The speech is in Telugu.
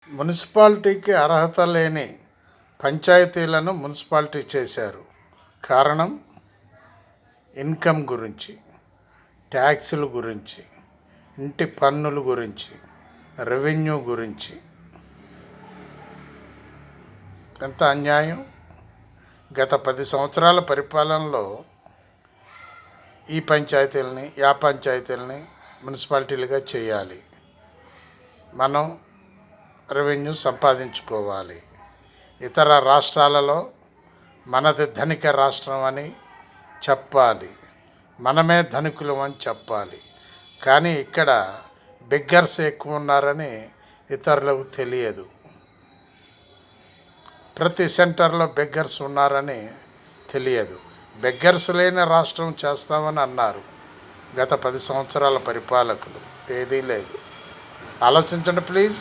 మున్సిపాలిటీకి అర్హత లేని పంచాయతీలను మున్సిపాలిటీ చేశారు. కారణం ఇన్కమ్ గురించి, ట్యాక్సుల గురించి, ఇంటి పన్నుల గురించి, రెవెన్యూ గురించి. ఎంత అన్యాయం! గత 10 సంవత్సరాల పరిపాలనలో ఈ పంచాయతీలని, పంచాయతీలని మున్సిపాలిటీలుగా చేయాలి. మనం రెవెన్యూ సంపాదించుకోవాలి. ఇతర రాష్ట్రాలలో మనది ధనిక రాష్ట్రం అని చెప్పాలి, మనమే ధనికులం అని చెప్పాలి. కానీ ఇక్కడ బెగ్గర్స్ ఎక్కువ ఉన్నారని ఇతరులకు తెలియదు. ప్రతి సెంటర్లో బెగ్గర్స్ ఉన్నారని తెలియదు. బెగ్గర్స్ లేని రాష్ట్రం చేస్తామని అన్నారు గత 10 సంవత్సరాల పరిపాలకులు. ఏదీ లేదు. ఆలోచించండి ప్లీజ్.